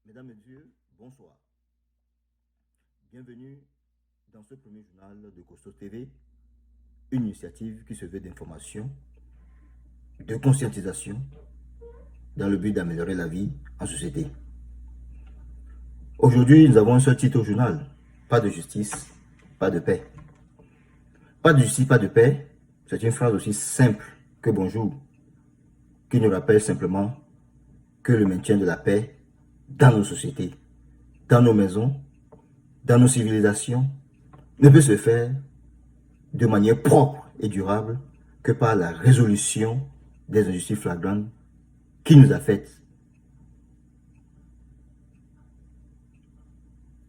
Mesdames et messieurs, bonsoir. Bienvenue dans ce premier journal de Costo TV, une initiative qui se veut d'information, de conscientisation, dans le but d'améliorer la vie en société. Aujourd'hui, nous avons un seul titre au journal, pas de justice, pas de paix. Pas de justice, pas de paix, c'est une phrase aussi simple que bonjour, qui nous rappelle simplement que le maintien de la paix dans nos sociétés, dans nos maisons, dans nos civilisations, ne peut se faire de manière propre et durable que par la résolution des injustices flagrantes qui nous affectent.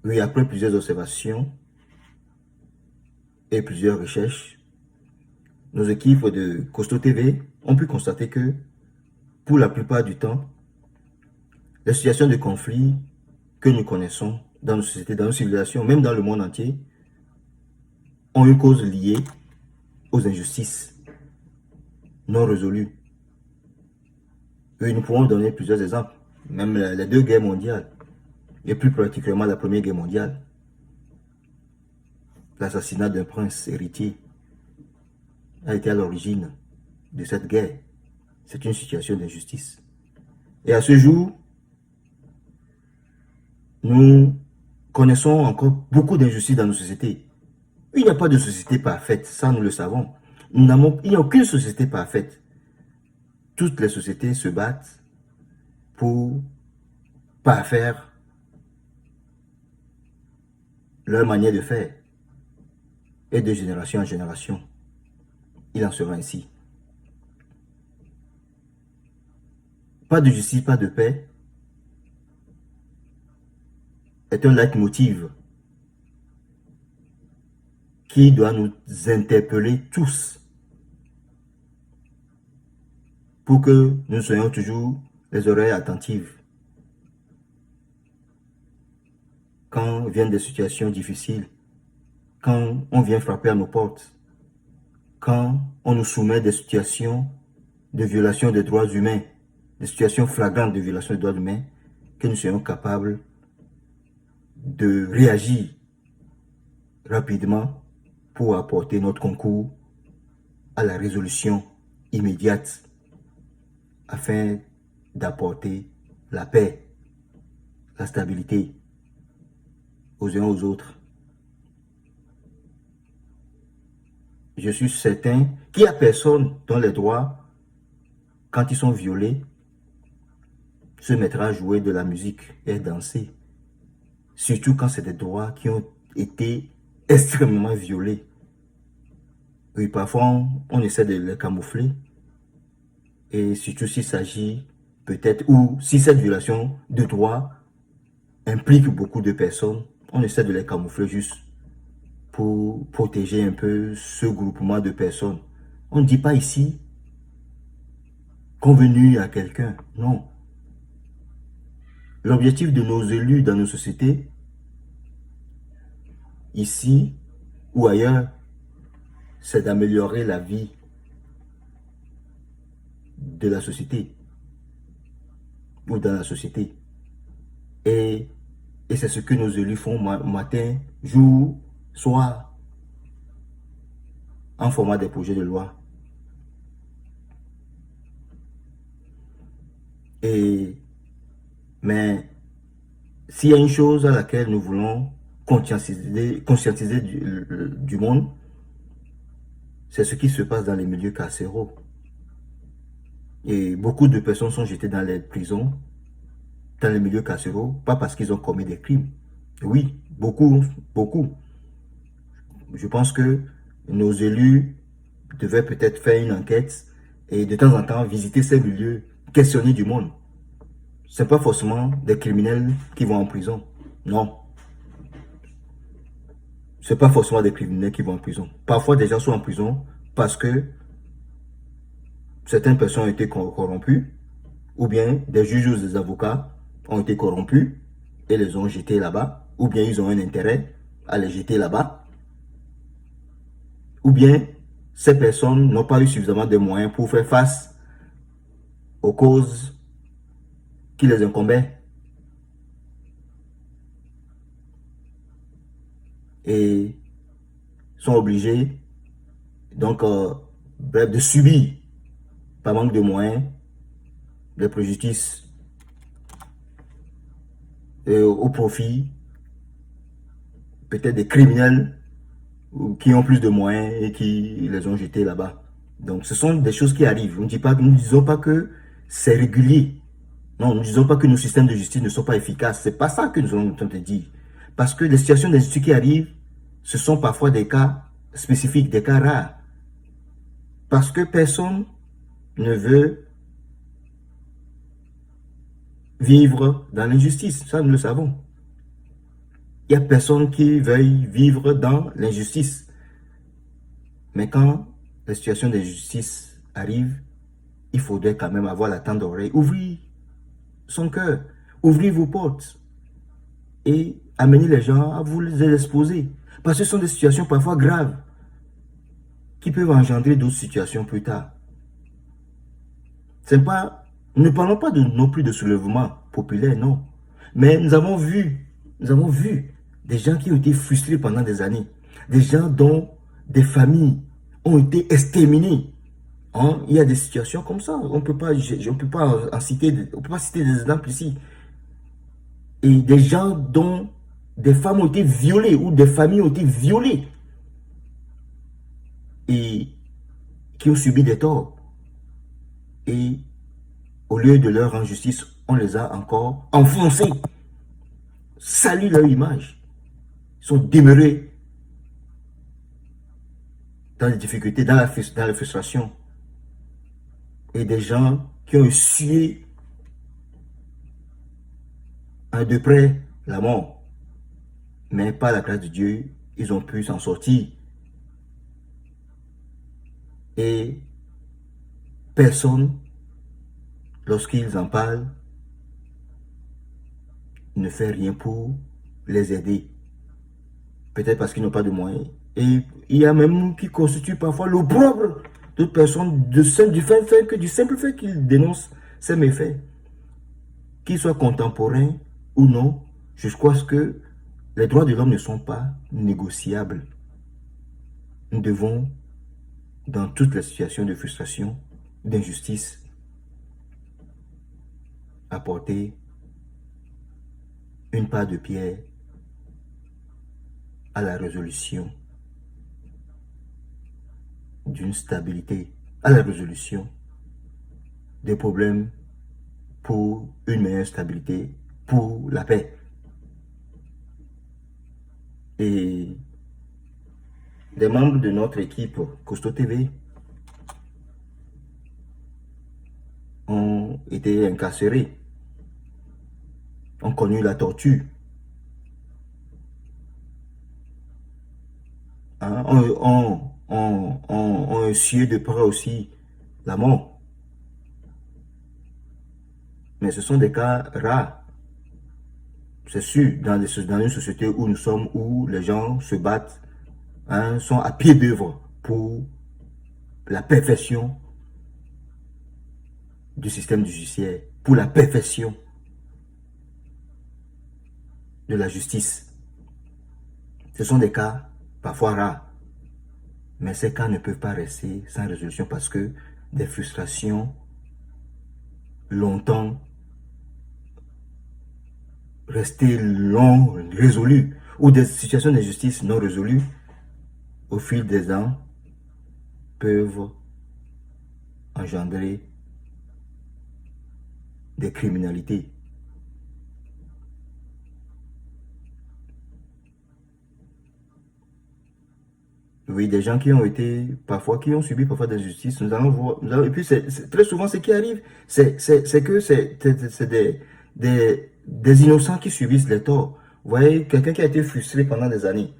Oui, après plusieurs observations et plusieurs recherches, nos équipes de Costo TV ont pu constater que, pour la plupart du temps, les situations de conflit que nous connaissons dans nos sociétés, dans nos civilisations, même dans le monde entier, ont une cause liée aux injustices non résolues. Et nous pouvons donner plusieurs exemples, même les deux guerres mondiales, et plus particulièrement la Première Guerre mondiale. L'assassinat d'un prince héritier a été à l'origine de cette guerre. C'est une situation d'injustice. Et à ce jour, nous connaissons encore beaucoup d'injustices dans nos sociétés. Il n'y a pas de société parfaite, ça nous le savons. Il n'y a aucune société parfaite. Toutes les sociétés se battent pour parfaire leur manière de faire. Et de génération en génération, il en sera ainsi. Pas de justice, pas de paix est un leitmotiv qui doit nous interpeller tous pour que nous soyons toujours les oreilles attentives quand viennent des situations difficiles, quand on vient frapper à nos portes, quand on nous soumet des situations de violation des droits humains, des situations flagrantes de violation des droits humains, que nous soyons capables de réagir rapidement pour apporter notre concours à la résolution immédiate afin d'apporter la paix, la stabilité aux uns aux autres. Je suis certain qu'il n'y a personne dont les droits, quand ils sont violés, se mettra à jouer de la musique et à danser. Surtout quand c'est des droits qui ont été extrêmement violés. Oui, parfois, on essaie de les camoufler. Et surtout s'il s'agit peut-être, ou si cette violation de droits implique beaucoup de personnes, on essaie de les camoufler juste pour protéger un peu ce groupement de personnes. On ne dit pas ici qu'on veut nuire à quelqu'un. Non. L'objectif de nos élus dans nos sociétés, ici ou ailleurs, c'est d'améliorer la vie de la société ou dans la société. Et, et c'est ce que nos élus font matin, jour, soir, en format des projets de loi. Mais s'il y a une chose à laquelle nous voulons conscientiser du monde, c'est ce qui se passe dans les milieux carcéraux. Et beaucoup de personnes sont jetées dans les prisons, dans les milieux carcéraux, pas parce qu'ils ont commis des crimes. Oui, beaucoup, beaucoup. Je pense que nos élus devaient peut-être faire une enquête et de temps en temps visiter ces milieux, questionner du monde. Ce n'est pas forcément des criminels qui vont en prison. Non. Ce n'est pas forcément des criminels qui vont en prison. Parfois, des gens sont en prison parce que certaines personnes ont été corrompues, ou bien des juges ou des avocats ont été corrompus et les ont jetés là-bas, ou bien ils ont un intérêt à les jeter là-bas, ou bien ces personnes n'ont pas eu suffisamment de moyens pour faire face aux causes qui les incombaient. Et sont obligés, donc, bref, de subir, par manque de moyens, des préjudices au profit, peut-être des criminels qui ont plus de moyens et qui les ont jetés là-bas. Donc, ce sont des choses qui arrivent. Nous ne disons pas que c'est régulier. Non, nous ne disons pas que nos systèmes de justice ne sont pas efficaces. Ce n'est pas ça que nous sommes en train de dire. Parce que les situations d'injustice qui arrivent, ce sont parfois des cas spécifiques, des cas rares. Parce que personne ne veut vivre dans l'injustice. Ça, nous le savons. Il n'y a personne qui veuille vivre dans l'injustice. Mais quand la situation d'injustice arrive, il faudrait quand même avoir la tendre d'oreille, ouvrir son cœur, ouvrir vos portes et amener les gens à vous les exposer. Parce que ce sont des situations parfois graves qui peuvent engendrer d'autres situations plus tard. C'est pas, nous ne parlons pas non plus de soulèvement populaire, non. Mais nous avons vu des gens qui ont été frustrés pendant des années, des gens dont des familles ont été exterminées. Hein? Il y a des situations comme ça. On peut pas, je ne peux pas en citer, on peut pas citer des exemples ici. Et des gens dont des femmes ont été violées ou des familles ont été violées et qui ont subi des torts. Et au lieu de leur rendre justice, on les a encore enfoncés, sali leur image. Ils sont demeurés dans les difficultés, dans la frustration. Et des gens qui ont essuyé de près la mort. Mais par la grâce de Dieu, ils ont pu s'en sortir. Et personne, lorsqu'ils en parlent, ne fait rien pour les aider. Peut-être parce qu'ils n'ont pas de moyens. Et il y a même qui constituent parfois l'opprobre d'autres personnes du simple fait qu'ils dénoncent ces méfaits. Qu'ils soient contemporains ou non, je crois que les droits de l'homme ne sont pas négociables. Nous devons, dans toutes les situations de frustration, d'injustice, apporter une part de pierre à la résolution d'une stabilité, à la résolution des problèmes pour une meilleure stabilité, pour la paix. Et des membres de notre équipe Costo TV ont été incarcérés, ont connu la torture. Hein, ont sué de près aussi la mort. Mais ce sont des cas rares. C'est sûr, dans une société où nous sommes, où les gens se battent, hein, sont à pied d'œuvre pour la perfection du système judiciaire, pour la perfection de la justice. Ce sont des cas parfois rares, mais ces cas ne peuvent pas rester sans résolution parce que des frustrations longtemps restées long résolues ou des situations de justice non résolues au fil des ans peuvent engendrer des criminalités. Oui, des gens qui ont été parfois, qui ont subi parfois des injustices, nous allons voir, et puis très souvent ce qui arrive, c'est que c'est des innocents qui subissent les torts. Vous voyez, quelqu'un qui a été frustré pendant des années,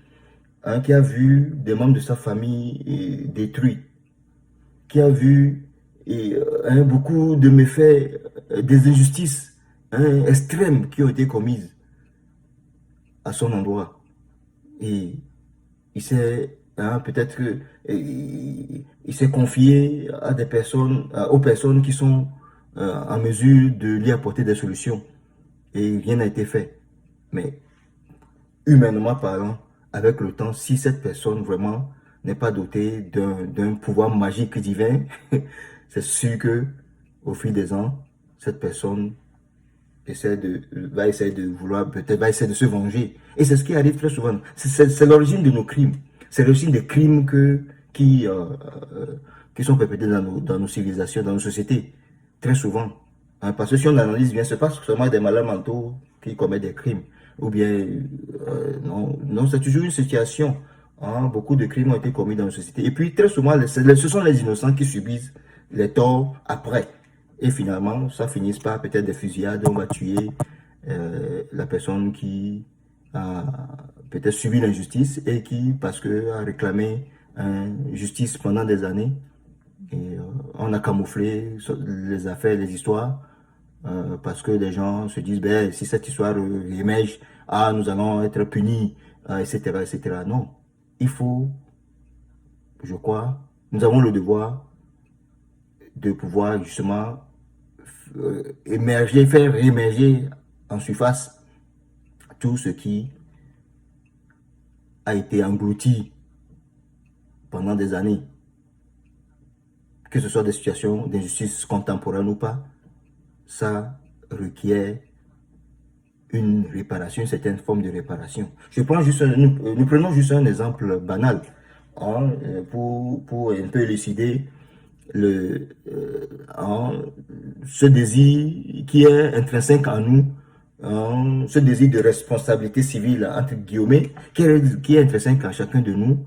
hein, qui a vu des membres de sa famille détruits, qui a vu hein, beaucoup de méfaits, des injustices hein, extrêmes qui ont été commises à son endroit. Et il s'est hein, peut-être il s'est confié à des personnes, aux personnes qui sont en mesure de lui apporter des solutions. Et rien n'a été fait. Mais humainement parlant, avec le temps, si cette personne vraiment n'est pas dotée d'un pouvoir magique divin, c'est sûr que au fil des ans, cette personne va essayer de vouloir, peut-être va essayer de se venger. Et c'est ce qui arrive très souvent. C'est l'origine de nos crimes. C'est l'origine des crimes qui sont perpétrés dans nos civilisations, dans nos sociétés. Très souvent. Hein, parce que si on analyse bien, ce n'est pas seulement des malades mentaux qui commettent des crimes. Ou bien, non, non c'est toujours une situation. Hein, beaucoup de crimes ont été commis dans nos sociétés. Et puis, très souvent, ce sont les innocents qui subissent les torts après. Et finalement, ça finit par peut-être des fusillades, on va tuer la personne qui a peut-être subi l'injustice et qui, parce qu'elle a réclamé justice pendant des années, et on a camouflé les affaires, les histoires, parce que les gens se disent, ben, si cette histoire émerge, ah, nous allons être punis, etc., etc. Non, il faut, je crois, nous avons le devoir de pouvoir justement émerger, faire émerger en surface tout ce qui a été englouti pendant des années, que ce soit des situations d'injustice contemporaine ou pas, ça requiert une réparation, une certaine forme de réparation. Nous prenons juste un exemple banal hein, pour un peu élucider hein, ce désir qui est intrinsèque en nous, hein, ce désir de responsabilité civile, entre guillemets, qui est intrinsèque en chacun de nous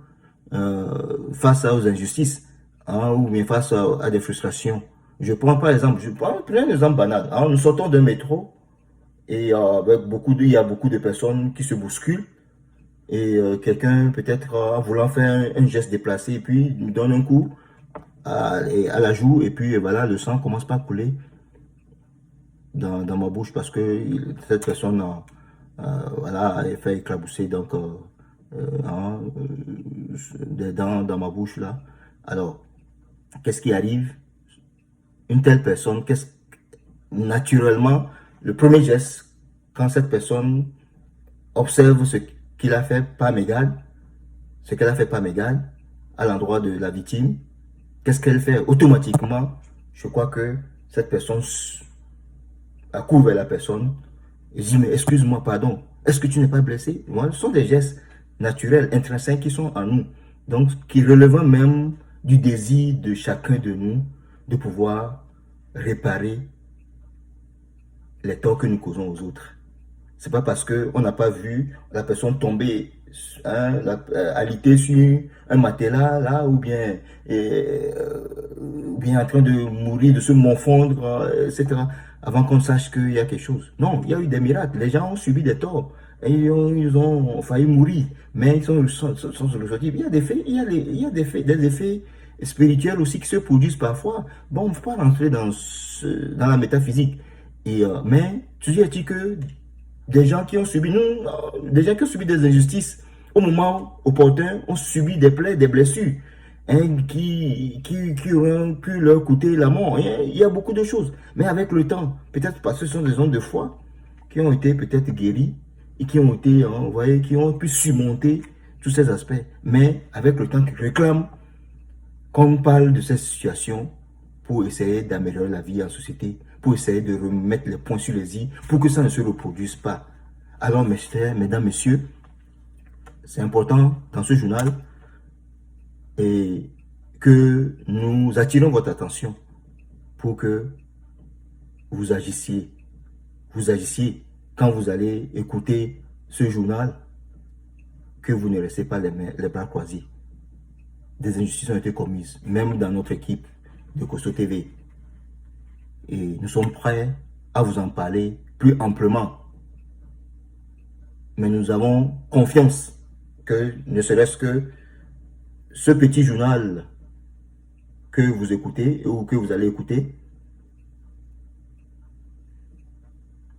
face aux injustices hein, ou bien face à des frustrations. Je prends par exemple, prends un exemple banal. Hein, nous sortons d'un métro et il y a beaucoup de personnes qui se bousculent et quelqu'un peut-être voulant faire un geste déplacé et puis nous donne un coup à la joue et puis voilà, le sang commence par couler dans ma bouche parce que cette personne voilà, a fait éclabousser donc, hein, des dents dans ma bouche là. Alors, qu'est-ce qui arrive? Une telle personne, naturellement, le premier geste, quand cette personne observe ce qu'il a fait par mégade, ce qu'elle a fait par mégade à l'endroit de la victime, qu'est-ce qu'elle fait? Automatiquement, je crois que cette personne accourt vers la personne et dit, mais excuse-moi, pardon, est-ce que tu n'es pas blessé? Moi, ce sont des gestes naturels, intrinsèques qui sont en nous, donc qui relèvent même du désir de chacun de nous de pouvoir réparer les torts que nous causons aux autres. C'est pas parce qu'on n'a pas vu la personne tomber hein, alitée sur un matelas là ou bien en train de mourir, de se morfondre, etc. Avant qu'on sache qu'il y a quelque chose. Non, il y a eu des miracles. Les gens ont subi des torts. et ils ont failli mourir, mais ils sont sortis. Il y a des faits, il y a des effets spirituels aussi qui se produisent parfois. Bon, on ne faut pas rentrer dans la métaphysique. Mais tu dis que des gens qui ont subi, des gens qui ont subi des injustices au moment opportun ont subi des plaies, des blessures, hein, qui auraient pu leur coûter la mort. Il y a beaucoup de choses. Mais avec le temps, peut-être parce que ce sont des hommes de foi qui ont été peut-être guéris et qui ont été, hein, vous voyez, qui ont pu surmonter tous ces aspects. Mais avec le temps, qui réclament qu'on parle de cette situation pour essayer d'améliorer la vie en société, pour essayer de remettre les points sur les i, pour que ça ne se reproduise pas. Alors, mes chers, mesdames, messieurs, c'est important dans ce journal et que nous attirons votre attention pour que vous agissiez. Vous agissiez quand vous allez écouter ce journal, que vous ne restez pas les bras croisés. Des injustices ont été commises, même dans notre équipe de Costo TV. Et nous sommes prêts à vous en parler plus amplement. Mais nous avons confiance que, ne serait-ce que ce petit journal que vous écoutez ou que vous allez écouter,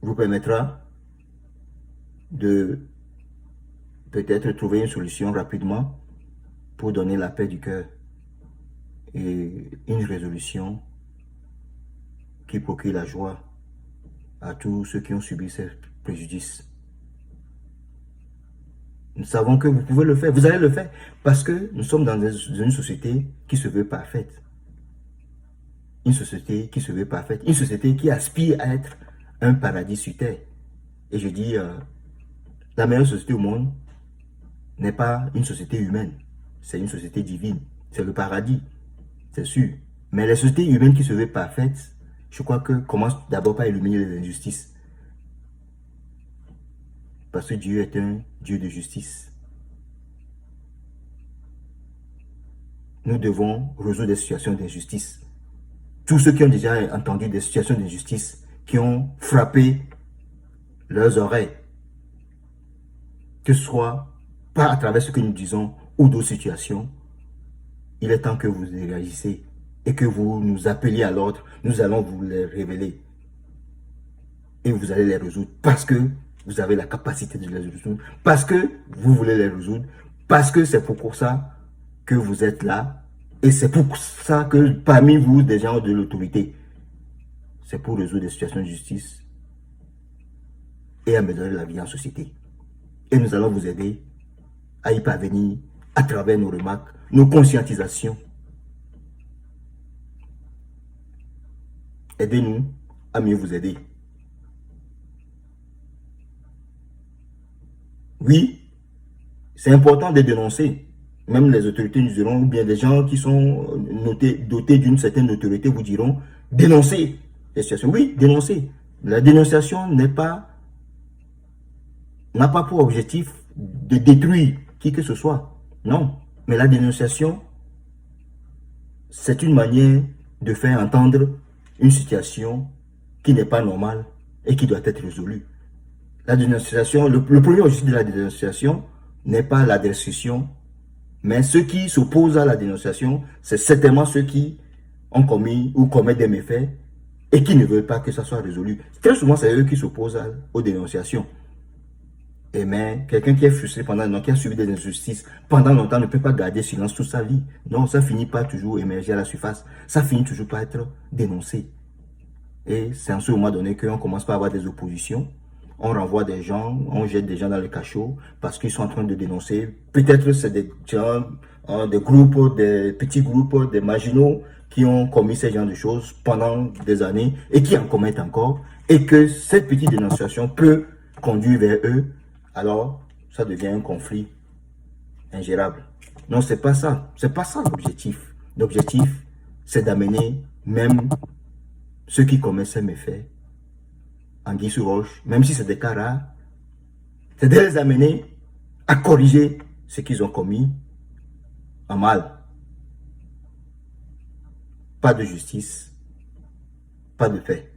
vous permettra de peut-être trouver une solution rapidement pour donner la paix du cœur et une résolution qui procure la joie à tous ceux qui ont subi ces préjudices. Nous savons que vous pouvez le faire, vous allez le faire, parce que nous sommes dans une société qui se veut parfaite. Une société qui se veut parfaite, une société qui aspire à être un paradis sur terre. Et je dis, la meilleure société au monde n'est pas une société humaine, c'est une société divine, c'est le paradis, c'est sûr. Mais les sociétés humaines qui se veulent parfaites, je crois que commencent d'abord par éliminer les injustices. Parce que Dieu est un Dieu de justice. Nous devons résoudre des situations d'injustice. Tous ceux qui ont déjà entendu des situations d'injustice, qui ont frappé leurs oreilles, que ce soit pas à travers ce que nous disons ou d'autres situations, il est temps que vous réagissez et que vous nous appeliez à l'ordre. Nous allons vous les révéler. Et vous allez les résoudre parce que vous avez la capacité de les résoudre, parce que vous voulez les résoudre, parce que c'est pour ça que vous êtes là. Et c'est pour ça que parmi vous, des gens de l'autorité, c'est pour résoudre des situations de justice et améliorer la vie en société. Et nous allons vous aider à y parvenir à travers nos remarques, nos conscientisations. Aidez-nous à mieux vous aider. Oui, c'est important de dénoncer. Même les autorités nous diront, ou bien des gens qui sont dotés d'une certaine autorité vous diront, dénoncer les situations. Oui, dénoncer. La dénonciation n'a pas pour objectif de détruire qui que ce soit. Non. Mais la dénonciation, c'est une manière de faire entendre une situation qui n'est pas normale et qui doit être résolue. La dénonciation, le premier objectif de la dénonciation n'est pas la destruction, mais ceux qui s'opposent à la dénonciation, c'est certainement ceux qui ont commis ou commettent des méfaits et qui ne veulent pas que ça soit résolu. Très souvent, c'est eux qui s'opposent aux dénonciations. Et mais quelqu'un qui est frustré pendant longtemps, qui a subi des injustices pendant longtemps, ne peut pas garder silence toute sa vie. Non, ça finit pas toujours émerger à la surface. Ça finit toujours par être dénoncé. Et c'est en ce moment donné qu'on commence par avoir des oppositions. On renvoie des gens, on jette des gens dans le cachot parce qu'ils sont en train de dénoncer. Peut-être c'est des gens, des groupes, des petits groupes, des marginaux qui ont commis ce genre de choses pendant des années et qui en commettent encore. Et que cette petite dénonciation peut conduire vers eux. Alors, ça devient un conflit ingérable. Non, c'est pas ça. C'est pas ça l'objectif. L'objectif, c'est d'amener même ceux qui commettent ces méfaits en guise sous roche, même si c'est des cas rares, c'est de les amener à corriger ce qu'ils ont commis en mal. Pas de justice, pas de paix.